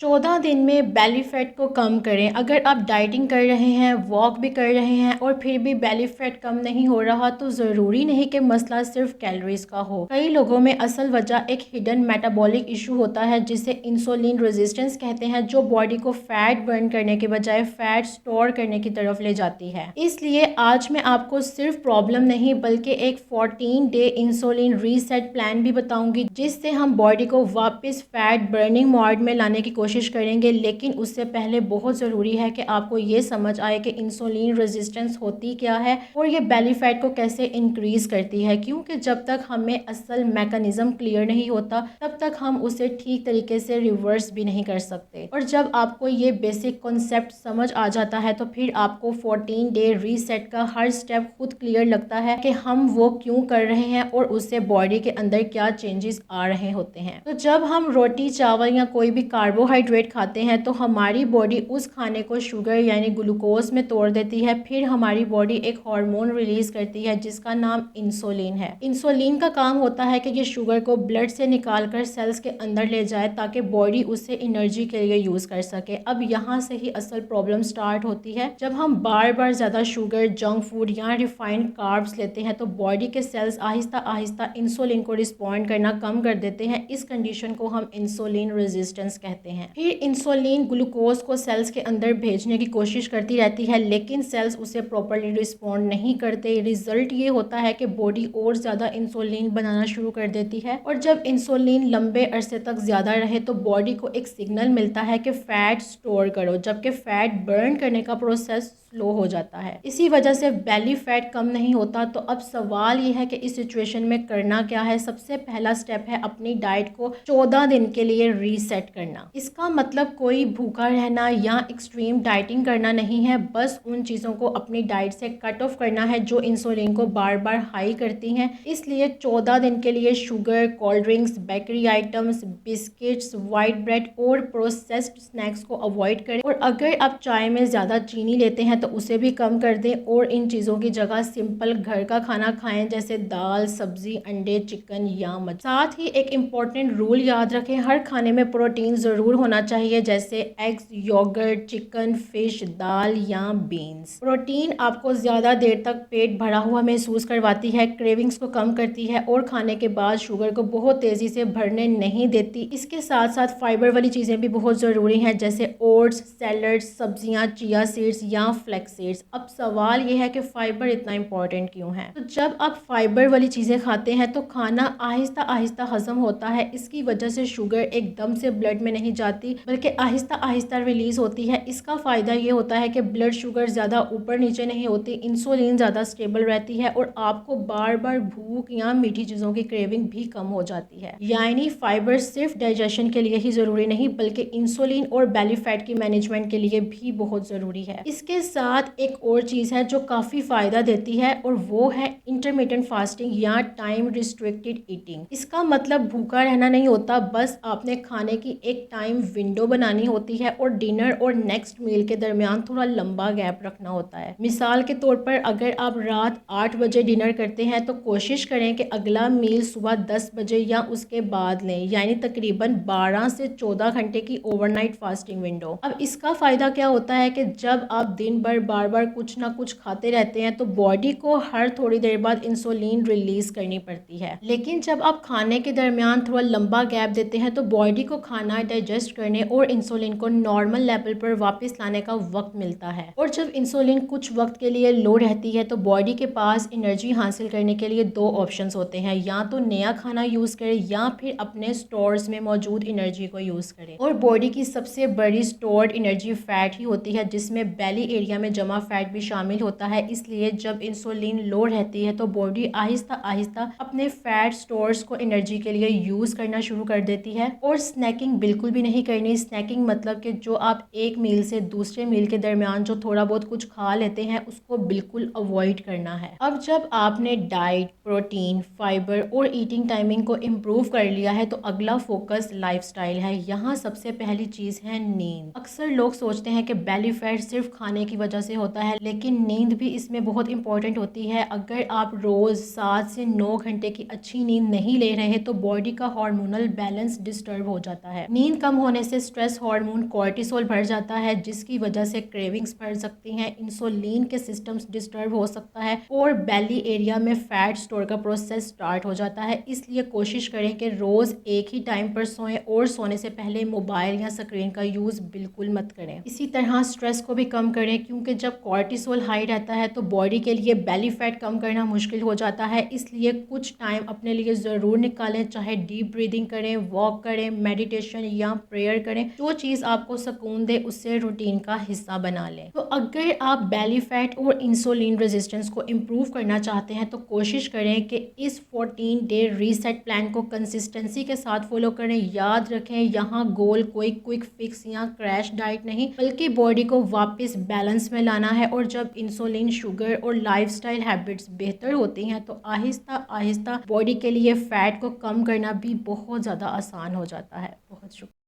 14 दिन में belly fat को कम करें। अगर आप डाइटिंग कर रहे हैं, वॉक भी कर रहे हैं और फिर भी बेली फैट कम नहीं हो रहा तो ज़रूरी नहीं कि मसला सिर्फ कैलोरीज का हो। कई लोगों में असल वजह एक हिडन मेटाबॉलिक इशू होता है जिसे इंसुलिन रेजिस्टेंस कहते हैं, जो बॉडी को फैट बर्न करने के बजाय फैट स्टोर करने की तरफ ले जाती है। इसलिए आज मैं आपको सिर्फ प्रॉब्लम नहीं बल्कि एक 14 डे इंसुलिन रीसेट प्लान भी बताऊंगी जिससे हम बॉडी को वापस फैट बर्निंग मोड में लाने की कोशिश करेंगे। लेकिन उससे पहले बहुत ज़रूरी है कि आपको ये समझ आए कि इंसुलिन रेजिस्टेंस होती क्या है और ये बेली फैट को कैसे इंक्रीज करती है, क्योंकि जब तक हमें असल मैकेनिज्म क्लियर नहीं होता तब तक हम उसे ठीक तरीके से रिवर्स भी नहीं कर सकते। और जब आपको ये बेसिक कॉन्सेप्ट समझ आ जाता है तो फिर आपको 14 डे रीसेट का हर स्टेप खुद क्लियर लगता है कि हम वो क्यों कर रहे हैं और उससे बॉडी के अंदर क्या चेंजेस आ रहे होते हैं। तो जब हम रोटी, चावल या कोई भी कार्बोहाइड्रेट खाते हैं तो हमारी बॉडी उस खाने को शुगर यानी ग्लूकोज में तोड़ देती है। फिर हमारी बॉडी एक हार्मोन रिलीज करती है जिसका नाम इंसुलिन है। इंसुलिन का काम होता है कि ये शुगर को ब्लड से निकालकर सेल्स के अंदर ले जाए ताकि बॉडी उसे एनर्जी के लिए यूज कर सके। अब यहाँ से ही असल प्रॉब्लम स्टार्ट होती है। जब हम बार बार ज्यादा शुगर, जंक फूड या रिफाइंड कार्ब्स लेते हैं तो बॉडी के सेल्स आहिस्ता आहिस्ता इंसुलिन को रिस्पॉन्ड करना कम कर देते हैं। इस कंडीशन को हम इंसुलिन रेजिस्टेंस कहते हैं। फिर इंसुलिन ग्लूकोज को सेल्स के अंदर भेजने की कोशिश करती रहती है लेकिन सेल्स उसे प्रॉपर्ली रिस्पॉन्ड नहीं करते। रिजल्ट ये होता है कि बॉडी और ज़्यादा इंसुलिन बनाना शुरू कर देती है और जब इंसुलिन लंबे अरसे तक ज़्यादा रहे तो बॉडी को एक सिग्नल मिलता है कि फैट स्टोर करो, जबकि फैट बर्न करने का प्रोसेस स्लो हो जाता है। इसी वजह से बेली फैट कम नहीं होता। तो अब सवाल ये है कि इस सिचुएशन में करना क्या है। सबसे पहला स्टेप है अपनी डाइट को 14 दिन के लिए रीसेट करना। इसका मतलब कोई भूखा रहना या एक्सट्रीम डाइटिंग करना नहीं है, बस उन चीज़ों को अपनी डाइट से कट ऑफ करना है जो इंसुलिन को बार बार हाई करती हैं। इसलिए 14 दिन के लिए sugar, cold drinks, bakery items, biscuits, white bread और प्रोसेस्ड स्नैक्स को अवॉइड करें। और अगर आप चाय में ज़्यादा चीनी लेते हैं तो उसे भी कम कर दें और इन चीज़ों की जगह सिंपल घर का खाना खाएं जैसे दाल, सब्जी, अंडे, चिकन या मछली। साथ ही एक इम्पॉर्टेंट रूल याद रखें, हर खाने में प्रोटीन ज़रूर होना चाहिए जैसे एग्स, योगर्ट, चिकन, फिश, दाल या बीन्स। प्रोटीन आपको ज़्यादा देर तक पेट भरा हुआ महसूस करवाती है, क्रेविंग्स को कम करती है और खाने के बाद शुगर को बहुत तेज़ी से भरने नहीं देती। इसके साथ साथ फाइबर वाली चीज़ें भी बहुत ज़रूरी हैं जैसे ओट्स, सैलड, सब्जियां, चिया सीड्स या फ्लैक्स सीड्स। अब सवाल ये है कि फाइबर इतना इंपॉर्टेंट क्यों है। तो जब आप फाइबर वाली चीज़ें खाते हैं तो खाना आहिस्ता आहिस्ता हजम होता है। इसकी वजह से शुगर एकदम से ब्लड में नहीं जाती बल्कि आहिस्ता आहिस्ता रिलीज होती है। इसका फ़ायदा ये होता है कि ब्लड शुगर ज़्यादा ऊपर नीचे नहीं होती, इंसुलिन ज़्यादा स्टेबल रहती है और आपको बार बार भूख या मीठी चीज़ों की क्रेविंग भी कम हो जाती है। यानी फाइबर सिर्फ डाइजेशन के लिए ही ज़रूरी नहीं बल्कि इंसुलिन और बेली फैट की मैनेजमेंट के लिए भी बहुत ज़रूरी है। इसके साथ एक और चीज़ है जो काफ़ी फ़ायदा देती है और वो है इंटरमिटेंट फास्टिंग या टाइम रिस्ट्रिक्टेड ईटिंग। इसका मतलब भूखा रहना नहीं होता, बस आपने खाने की एक टाइम विंडो बनानी होती है और डिनर और नेक्स्ट मील के दरमियान थोड़ा लंबा गैप रखना होता है। मिसाल के तौर पर अगर आप रात 8 बजे डिनर करते हैं तो कोशिश करें कि अगला मील सुबह 10 बजे या उसके बाद लें, यानी तकरीबन 12 से 14 घंटे की ओवरनाइट फास्टिंग विंडो। अब इसका फ़ायदा क्या होता है कि जब आप दिन भर बार बार कुछ ना कुछ खाते रहते हैं तो बॉडी को हर थोड़ी देर बाद इंसुलिन रिलीज करनी पड़ती है, लेकिन जब आप खाने के दरमियान थोड़ा लंबा गैप देते हैं तो बॉडी को खाना डाइजेस्ट करने और इंसुलिन को नॉर्मल लेवल पर वापस लाने का वक्त मिलता है। और जब इंसुलिन कुछ वक्त के लिए लो रहती है तो बॉडी के पास एनर्जी हासिल करने के लिए दो ऑप्शंस होते हैं, या तो नया खाना यूज करें या फिर अपने स्टोर्स में मौजूद एनर्जी को यूज करें। और बॉडी की सबसे बड़ी स्टोर्ड एनर्जी फैट ही होती है जिसमें बेली एरिया में जमा फैट भी शामिल होता है। इसलिए जब इंसुलिन लो रहती है तो बॉडी आहिस्ता आहिस्ता अपने फैट स्टोर्स को एनर्जी के लिए यूज करना शुरू कर देती है। और स्नैकिंग बिल्कुल भी नहीं करनी। स्नैकिंग मतलब कि जो आप एक मील से दूसरे मील के दरमियान जो थोड़ा बहुत कुछ खा लेते हैं उसको बिल्कुल अवॉइड करना है। अब जब आपने डाइट, प्रोटीन, फाइबर और ईटिंग टाइमिंग को इम्प्रूव कर लिया है तो अगला फोकस लाइफस्टाइल है। यहाँ सबसे पहली चीज है नींद। अक्सर लोग सोचते हैं कि बेली फैट सिर्फ खाने की वजह वजह से होता है, लेकिन नींद भी इसमें बहुत इंपॉर्टेंट होती है। अगर आप रोज़ 7 से 9 घंटे की अच्छी नींद नहीं ले रहे तो बॉडी का हार्मोनल बैलेंस डिस्टर्ब हो जाता है। नींद कम होने से स्ट्रेस हार्मोन कॉर्टिसोल बढ़ जाता है, जिसकी वजह से क्रेविंग्स बढ़ सकती हैं, इंसुलिन के सिस्टम्स डिस्टर्ब हो सकता है और बेली एरिया में फैट स्टोर का प्रोसेस स्टार्ट हो जाता है। इसलिए कोशिश करें कि रोज़ एक ही टाइम पर सोएं और सोने से पहले मोबाइल या स्क्रीन का यूज़ बिल्कुल मत करें। इसी तरह स्ट्रेस को भी कम करें, क्योंकि जब कॉर्टिसोल हाई रहता है तो बॉडी के लिए बेली फैट कम करना मुश्किल हो जाता है। इसलिए कुछ टाइम अपने लिए ज़रूर निकालें, चाहे डीप ब्रीदिंग करें, वॉक करें, मेडिटेशन या प्रेयर करें। जो चीज़ आपको सुकून दे उससे रूटीन का हिस्सा बना लें। तो अगर आप बेली फैट और इंसुलिन रेजिस्टेंस को इम्प्रूव करना चाहते हैं तो कोशिश करें कि इस 14 डे रीसेट प्लान को कंसिस्टेंसी के साथ फॉलो करें। याद रखें, यहाँ गोल कोई क्विक फिक्स या क्रैश डाइट नहीं, बल्कि बॉडी को वापस बैलेंस में लाना है। और जब इंसुलिन, शुगर और लाइफस्टाइल हैबिट्स बेहतर होती हैं तो आहिस्ता आहिस्ता बॉडी के लिए फैट को कम करना भी बहुत ज़्यादा आसान हो जाता है। बहुत शुक्रिया।